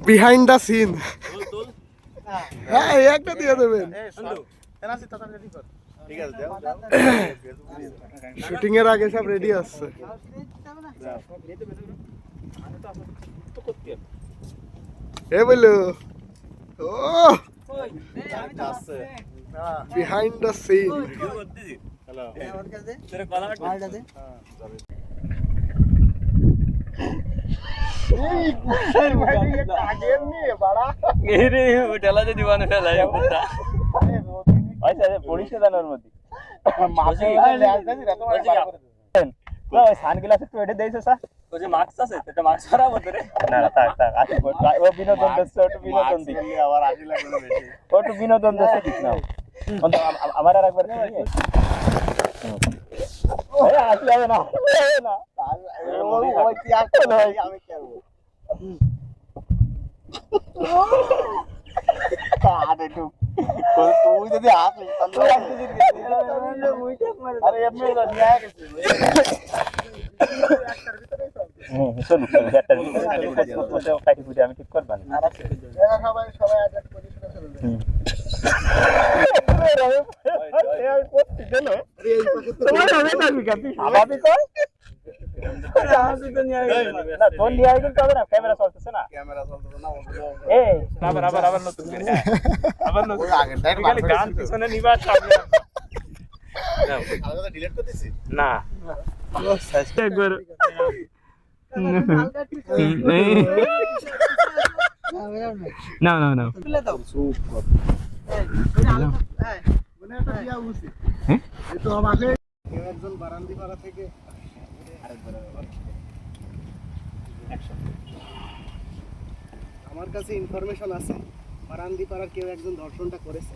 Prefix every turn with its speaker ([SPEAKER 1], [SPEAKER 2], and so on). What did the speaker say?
[SPEAKER 1] Behind the scene. হ্যাঁ এই একটা দিয়ে দেবেন। শুটিং এর আগে সব রেডি আসছে। এ বলো ও বিহাইন্ড দ্য সিন।
[SPEAKER 2] সানগ্লাস একটু এটে দিয়েছে স্যার ওই যে মাস্ক আছে এটা মাস্ক ছাড়া বলতে রে না না থাক থাক আসি ও বিনোদন দিচ্ছে একটু বিনোদন দিই আবার আসি লাগবে বেশি ও একটু বিনোদন দিচ্ছে ঠিক না আমার আর একবার ওই আসি যাবে না না ওই কি আসছে না আমি কি করব আরে তুই তুই যদি আসিস তাহলে আরে এমনি তো নিয়ে গেছে আমি ঠিক করব সবাই অ্যাডজাস্ট করে না No, no, no.
[SPEAKER 1] আমার কাছে ইনফরমেশন আছে বারান্দিপাড়ার কেউ একজন ধর্ষণটা করেছে।